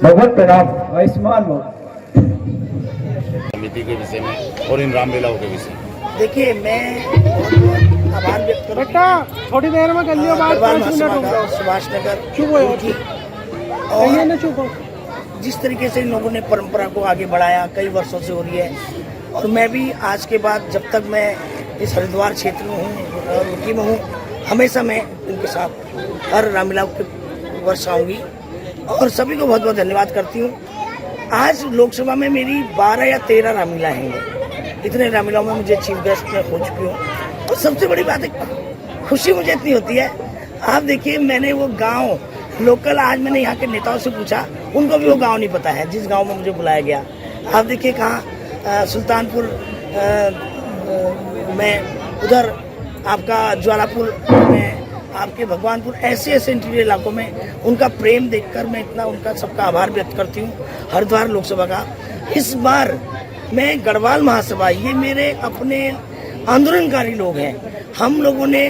भगवत प्रणाम। आयुष्मान भव। समिति के विषय में और इन रामलीलाओं के विषय में देखिए, मैं बहुत आभार व्यक्त करूँ बेटा थोड़ी देर में कर लियो बात, 5 मिनट हो गए। सुभाष नगर चुप हो की कहिए ना, चुप हो। जिस तरीके से इन लोगों ने परंपरा को आगे बढ़ाया, कई वर्षों से हो रही है। और मैं भी आज के बाद जब तक मैं इस हरिद्वार क्षेत्र में हूँ और रुकी में हूँ, हमेशा मैं इनके साथ हर रामलीला के वर्ष आऊँगी और सभी को बहुत बहुत धन्यवाद करती हूँ। आज लोकसभा में मेरी 12 या 13 रामलीला हैं। इतने रामलीलाओं में मुझे चीफ गेस्ट में हो चुकी हूँ। और सबसे बड़ी बात है, खुशी मुझे इतनी होती है। आप देखिए, मैंने वो गांव लोकल, आज मैंने यहाँ के नेताओं से पूछा, उनको भी वो गांव नहीं पता है जिस गांव में मुझे बुलाया गया। आप देखिए कहाँ सुल्तानपुर में, उधर आपका ज्वालापुर में, आपके भगवानपुर, ऐसे ऐसे इंटीरियर इलाकों में उनका प्रेम देखकर मैं इतना उनका सबका आभार व्यक्त करती हूँ। हरिद्वार लोकसभा का इस बार मैं गढ़वाल महासभा, ये मेरे अपने आंदोलनकारी लोग हैं। हम लोगों ने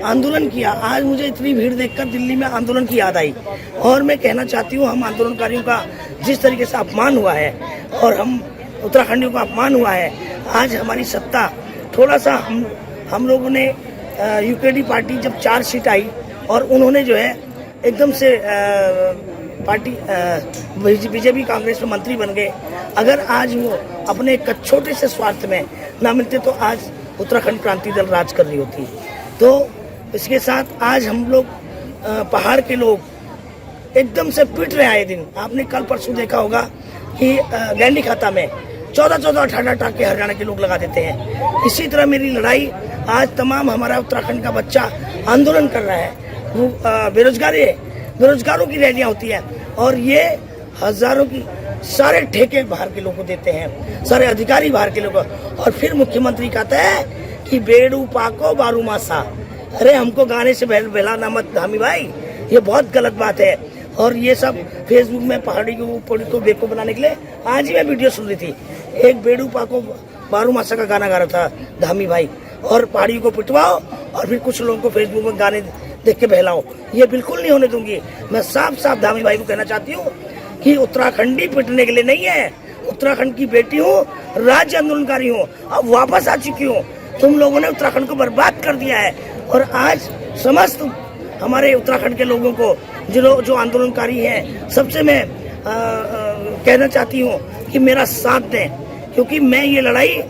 आंदोलन किया। आज मुझे इतनी भीड़ देखकर दिल्ली में आंदोलन की याद आई और मैं कहना चाहती हूँ, हम आंदोलनकारियों का जिस तरीके से अपमान हुआ है और हम उत्तराखंडियों का अपमान हुआ है, आज हमारी सत्ता थोड़ा सा हम लोगों ने यूकेडी पार्टी जब 4 सीट आई और उन्होंने जो है एकदम से पार्टी बीजेपी कांग्रेस में मंत्री बन गए। अगर आज वो अपने एक छोटे से स्वार्थ में ना मिलते तो आज उत्तराखंड क्रांति दल राज कर रही होती। तो इसके साथ आज हम लोग पहाड़ के लोग एकदम से पिट रहे आए दिन। आपने कल परसों देखा होगा कि गैंडी खाता में 14-14, 18 टाके हरियाणा के लोग लगा देते हैं। इसी तरह मेरी लड़ाई आज तमाम हमारा उत्तराखंड का बच्चा आंदोलन कर रहा है। वो बेरोजगारों की रैलियां होती है और ये हजारों की सारे ठेके बाहर के लोगों को देते हैं, सारे अधिकारी बाहर के लोगों को। और फिर मुख्यमंत्री कहता है कि बेड़ू पाको बारू मासा। अरे हमको गाने से बहलाना मत धामी भाई, ये बहुत गलत बात है। और ये सब फेसबुक में पहाड़ी को बेवकूफ बनाने के लिए आज ही मैं वीडियो सुन रही थी। एक बेड़ू पाको बारू मासा का गाना गा रहा था धामी भाई, और पहाड़ी को पिटवाओ और फिर कुछ लोगों को फेसबुक में गाने देख के बहलाओ। ये बिल्कुल नहीं होने दूंगी। मैं साफ साफ धामी भाई को कहना चाहती हूँ कि उत्तराखंडी पिटने के लिए नहीं है। उत्तराखंड की बेटी हूँ, राज्य आंदोलनकारी हूँ, अब वापस आ चुकी हूँ। तुम लोगों ने उत्तराखंड को बर्बाद कर दिया है और आज समस्त हमारे उत्तराखंड के लोगों को जो आंदोलनकारी हैं, सबसे मैं कहना चाहती हूँ कि मेरा साथ दें, क्योंकि मैं ये लड़ाई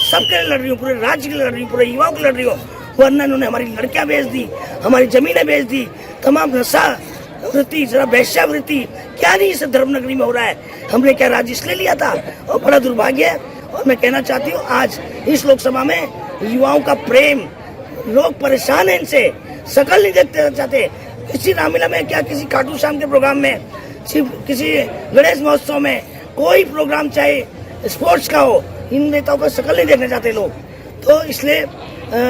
सबके लिए लड़ रही हूँ, पूरे राज्य के लिए लड़ रही हूँ, पूरे युवाओं के लिए लड़ रही हूँ। वरना इन्होंने हमारी लड़कियां बेच दी, हमारी जमीनें बेच दी, तमाम नशा वृत्ति, जरा वैश्यावृत्ति, क्या नहीं इस धर्मनगरी में हो रहा है। हमने क्या राज्य इसलिए लिया था और बड़ा दुर्भाग्य है। और मैं कहना चाहती हूँ, आज इस लोकसभा में युवाओं का प्रेम, लोग परेशान है इनसे, शकल नहीं देखते चाहते। किसी रामलीला में क्या, किसी खाटू श्याम के प्रोग्राम में, किसी गणेश महोत्सव में, कोई प्रोग्राम चाहे स्पोर्ट्स का हो, इन नेताओं का शकल नहीं देखना चाहते लोग। तो इसलिए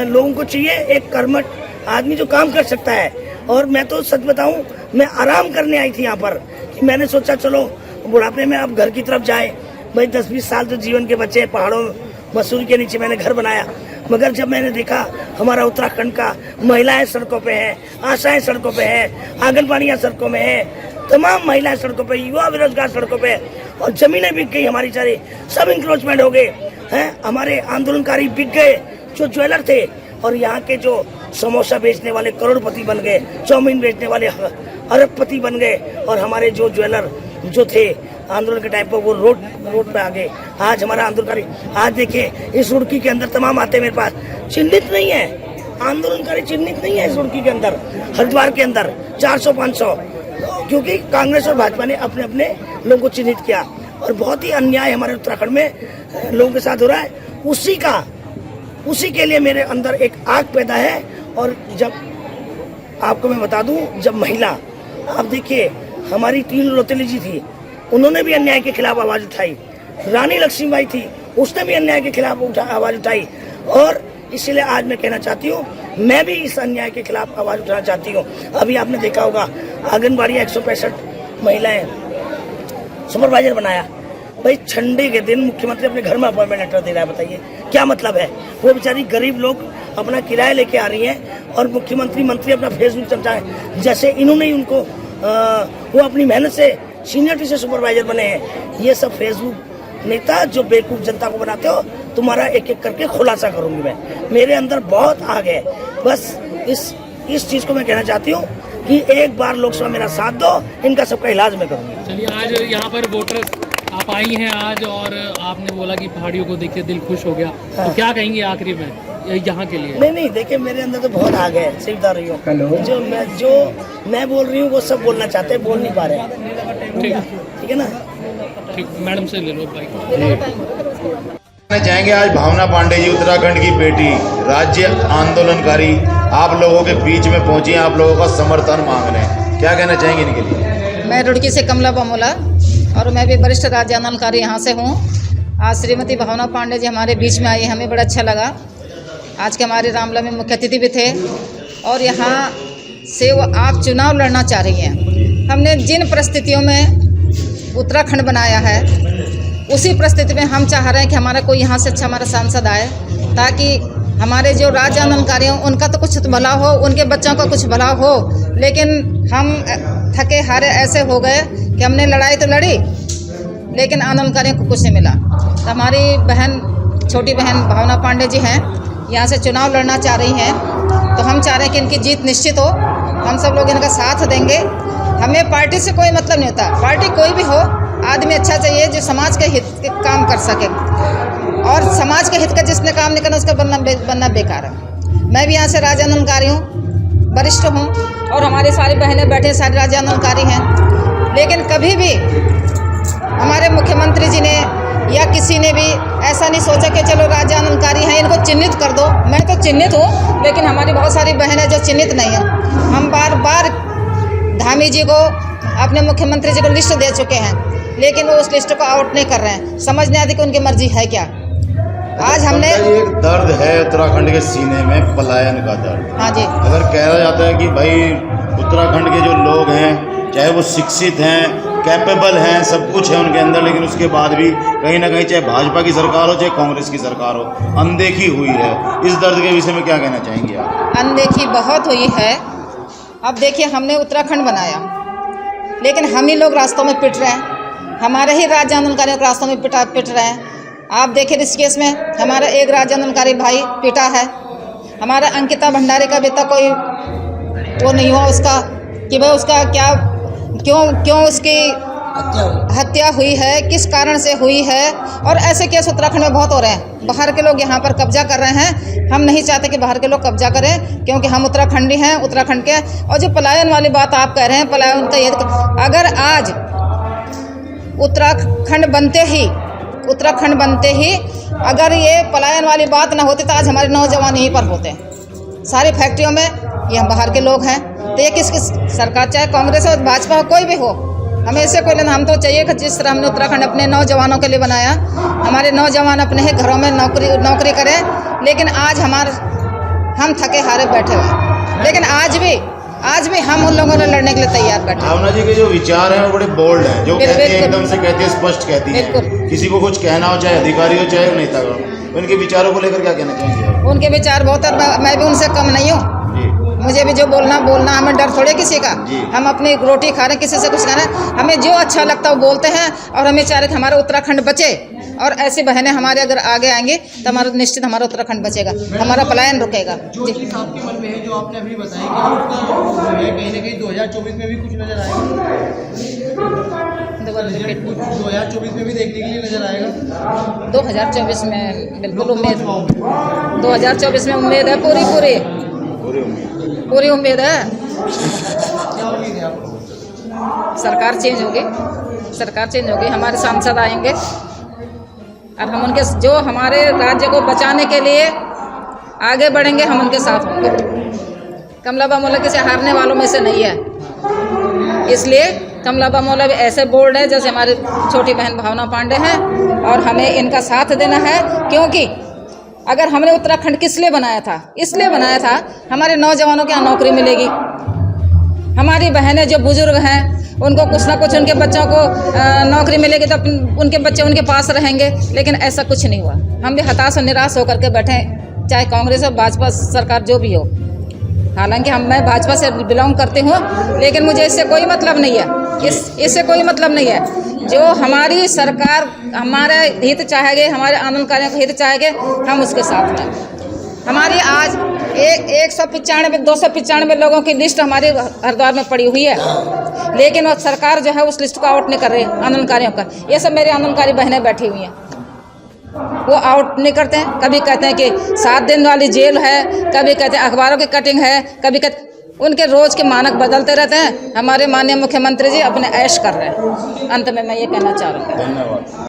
लोगों को चाहिए एक कर्मठ आदमी जो काम कर सकता है। और मैं तो सच बताऊं, मैं आराम करने आई थी यहाँ पर कि मैंने सोचा चलो बुढ़ापे में अब घर की तरफ जाए। भाई 10-20 साल तो जीवन के बच्चे पहाड़ों मसूरी के नीचे मैंने घर बनाया, मगर जब मैंने देखा हमारा उत्तराखंड का महिलाएं सड़कों पे हैं, आशाएं सड़कों पे हैं, आंगनबाड़ियां सड़कों में हैं, तमाम महिलाएं सड़कों पे, युवा बेरोजगार सड़कों पे, और जमीनें बिक गई हमारी सारी, सब इंक्रोचमेंट हो गए हैं। हमारे आंदोलनकारी बिक गए जो ज्वेलर थे, और यहाँ के जो समोसा बेचने वाले करोड़पति बन गए, चाउमीन बेचने वाले अरबपति बन गए, और हमारे जो ज्वेलर जो थे आंदोलन के टाइम पर वो रोड पे आ गए। आज हमारा आंदोलनकारी, आज देखिए इस रुड़की के अंदर तमाम आते मेरे पास, चिन्हित नहीं है आंदोलनकारी, चिन्हित नहीं है इस रुड़की के अंदर, हरिद्वार के अंदर 400-500, क्योंकि कांग्रेस और भाजपा ने अपने अपने लोगों को चिन्हित किया। और बहुत ही अन्याय हमारे उत्तराखंड में लोगों के साथ हो रहा है। उसी के लिए मेरे अंदर एक आग पैदा है। और जब आपको मैं बता दूं, जब महिला, आप देखिए हमारी 3 रोतेली जी थी, उन्होंने भी अन्याय के खिलाफ आवाज उठाई। रानी लक्ष्मीबाई थी, उसने भी अन्याय के खिलाफ आवाज उठाई। और इसलिए आज मैं कहना चाहती हूँ, मैं भी इस अन्याय के खिलाफ आवाज उठाना चाहती हूँ। अभी आपने देखा होगा आंगनबाड़ी 165 महिलाएं सुपरवाइजर बनाया। भाई ठंडे के दिन मुख्यमंत्री अपने घर में अपॉइंटमेंट लेटर दे रहा है, बताइए क्या मतलब है। वो बेचारी गरीब लोग अपना किराया लेके आ रही हैं और मुख्यमंत्री मंत्री अपना फेसबुक चमचा है, जैसे इन्होंने उनको वो अपनी मेहनत से सीनियर टीचर सुपरवाइजर बने हैं। ये सब फेसबुक नेता जो बेवकूफ़ जनता को बनाते हो, तुम्हारा एक एक करके खुलासा करूंगी मैं। मेरे अंदर बहुत आग है। बस इस चीज़ को मैं कहना चाहती हूँ कि एक बार लोकसभा मेरा साथ दो, इनका सबका इलाज मैं करूँगी। चलिए, आज यहाँ पर वोटर्स आप आई हैं आज, और आपने बोला कि पहाड़ियों को देख के दिल खुश हो गया। हाँ। तो क्या कहेंगे आखिरी में यहाँ के लिए? नहीं, देखिए मेरे अंदर तो बहुत आग है, सिर्फ बता रही हूँ। जो मैं बोल रही हूँ वो सब बोलना चाहते हैं, बोल नहीं पा रहे। ठीक है ना? ठीक, मैडम से ले लो भाई। चाहेंगे आज भावना पांडे जी, उत्तराखंड की बेटी, राज्य आंदोलनकारी, आप लोगों के बीच में पहुंची, आप लोगों का समर्थन मांगने, क्या कहना चाहेंगे इनके लिए? मैं रुड़की से कमला बामोला, और मैं भी वरिष्ठ राज्य आंदोलनकारी यहाँ से हूँ। आज श्रीमती भावना पांडे जी हमारे बीच में आई, हमें बड़ा अच्छा लगा। आज के हमारे रामला में मुख्य अतिथि भी थे, और यहाँ से वो आप चुनाव लड़ना चाह रही हैं। हमने जिन परिस्थितियों में उत्तराखंड बनाया है, उसी परिस्थिति में हम चाह रहे हैं कि हमारा कोई यहाँ से अच्छा हमारा सांसद आए, ताकि हमारे जो राज्य आंदोलनकारी हैं उनका तो कुछ भला हो, उनके बच्चों का कुछ भला हो। लेकिन हम थके हारे ऐसे हो गए कि हमने लड़ाई तो लड़ी, लेकिन आंदोलनकारियों को कुछ नहीं मिला। तो हमारी बहन, छोटी बहन भावना पांडे जी हैं, यहाँ से चुनाव लड़ना चाह रही हैं। तो हम चाह रहे हैं कि इनकी जीत निश्चित हो, हम सब लोग इनका साथ देंगे। हमें पार्टी से कोई मतलब नहीं होता, पार्टी कोई भी हो, आदमी अच्छा चाहिए जो समाज के हित के काम कर सके, और समाज के हित का जिसने काम नहीं करना उसका बनना बेकार है। मैं भी यहाँ से राज्य आंदोलनकारी हूँ, वरिष्ठ हूँ, और हमारे सारी बहनें बैठे सारे राज्य आंदोलनकारी हैं। लेकिन कभी भी हमारे मुख्यमंत्री जी ने या किसी ने भी ऐसा नहीं सोचा कि चलो राज्य आंदोलनकारी हैं, इनको चिन्हित कर दो। मैं तो चिन्हित हूँ, लेकिन हमारी बहुत सारी बहनें जो चिन्हित नहीं हैं। हम बार बार धामी जी को, अपने मुख्यमंत्री जी को लिस्ट दे चुके हैं, लेकिन वो उस लिस्ट को आउट नहीं कर रहे हैं। समझ नहीं आती कि उनकी मर्जी है क्या। आज हमने एक दर्द है उत्तराखंड के सीने में, पलायन का दर्द। हाँ जी, अगर कहा जाता है कि भाई उत्तराखंड के जो लोग हैं, चाहे वो शिक्षित हैं, कैपेबल हैं, सब कुछ है उनके अंदर, लेकिन उसके बाद भी कहीं ना कहीं चाहे भाजपा की सरकार हो चाहे कांग्रेस की सरकार हो, अनदेखी हुई है। इस दर्द के विषय में क्या कहना चाहेंगे आप? अनदेखी बहुत हुई है। अब देखिए, हमने उत्तराखंड बनाया, लेकिन हम ही लोग रास्तों में पिट रहे हैं, हमारे ही राज्य आंदोलनकारियों के रास्तों में पिट रहे हैं। आप देखिए ऋषिकेश में हमारा एक राज्य आंदोलनकारी भाई पिटा है। हमारा अंकिता भंडारी का भी तक कोई वो नहीं हुआ उसका, कि भाई उसका क्या, क्यों उसकी हत्या हुई है, किस कारण से हुई है। और ऐसे केस उत्तराखंड में बहुत हो रहे हैं। बाहर के लोग यहाँ पर कब्जा कर रहे हैं, हम नहीं चाहते कि बाहर के लोग कब्जा करें, क्योंकि हम उत्तराखंडी हैं, उत्तराखंड के। और जो पलायन वाली बात आप कह रहे हैं, पलायन का ये, अगर आज उत्तराखंड बनते ही अगर ये पलायन वाली बात ना होती, तो आज हमारे नौजवान यहीं पर होते हैं सारी फैक्ट्रियों में। ये हम बाहर के लोग हैं, तो ये किसकी सरकार, चाहे कांग्रेस हो, भाजपा हो, कोई भी हो, हमें इससे कोई लेना। हम तो चाहिए कि जिस तरह हमने उत्तराखंड अपने नौजवानों के लिए बनाया, हमारे नौजवान अपने ही घरों में नौकरी करें। लेकिन आज हम थके हारे बैठे हुए, लेकिन आज भी हम उन लोगों ने लड़ने के लिए तैयार बैठे। भावना जी के जो विचार हैं वो बड़े बोल्ड हैं, जो कहते हैं एकदम से कहते हैं, स्पष्ट कहती हैं। किसी को कुछ कहना हो, चाहे अधिकारी हो चाहे नेता हो, उनके विचारों को लेकर क्या कहना चाहिए? उनके विचार बहुत है, मैं भी उनसे कम नहीं हूँ। मुझे भी जो बोलना, हमें डर थोड़े किसी का। हम अपनी रोटी खा रहे हैं, किसी से कुछ खा रहे हैं, हमें जो अच्छा लगता है वो बोलते हैं। और हमें चाह रहे कि हमारा उत्तराखंड बचे, और ऐसी बहनें हमारे अगर आगे आएंगी तो हमारा निश्चित हमारा उत्तराखंड बचेगा, हमारा पलायन रुकेगा। जो चीज़ आपके मन में है, जो आपने अभी बताई कि आपका जो है कहीं ना कहीं 2024 में भी कुछ नजर आएगा, 2024 में भी देखने के लिए नजर आएगा। 2024 में बिल्कुल उम्मीद, 2024 में उम्मीद है, पूरी उम्मीद है। क्या उम्मीद है आपको? सरकार चेंज होगी, हमारे सांसद आएंगे, और हम उनके, जो हमारे राज्य को बचाने के लिए आगे बढ़ेंगे, हम उनके साथ होंगे। कमला बामोला किसी हारने वालों में से नहीं है, इसलिए कमला बामोला भी ऐसे बोल्ड है जैसे हमारी छोटी बहन भावना पांडे हैं, और हमें इनका साथ देना है। क्योंकि अगर हमने उत्तराखंड किस लिए बनाया था, इसलिए बनाया था हमारे नौजवानों को यहाँ नौकरी मिलेगी, हमारी बहनें जो बुजुर्ग हैं उनको कुछ ना कुछ, उनके बच्चों को नौकरी मिलेगी, तो उनके बच्चे उनके पास रहेंगे। लेकिन ऐसा कुछ नहीं हुआ, हम भी हताश और निराश होकर के बैठे, चाहे कांग्रेस और भाजपा सरकार जो भी हो। हालांकि मैं भाजपा से बिलोंग करती हूँ, लेकिन मुझे इससे कोई मतलब नहीं है। इससे कोई मतलब नहीं है। जो हमारी सरकार हमारे हित चाहेगी, हमारे आंदोलनकारियों का हित चाहेंगे, हम उसके साथ हैं। हमारी आज 295 लोगों की लिस्ट हमारे हरिद्वार में पड़ी हुई है, लेकिन वो सरकार जो है उस लिस्ट को आउट नहीं कर रही आंदोलनकारियों का। ये सब मेरे आंदोलनकारी बहनें बैठी हुई हैं, वो आउट नहीं करते हैं। कभी कहते हैं कि 7 दिन वाली जेल है, कभी कहते हैं अखबारों की कटिंग है, कभी कहते उनके रोज के मानक बदलते रहते हैं। हमारे माननीय मुख्यमंत्री जी अपने ऐश कर रहे हैं। अंत में मैं ये कहना चाह रही हूँ। धन्यवाद।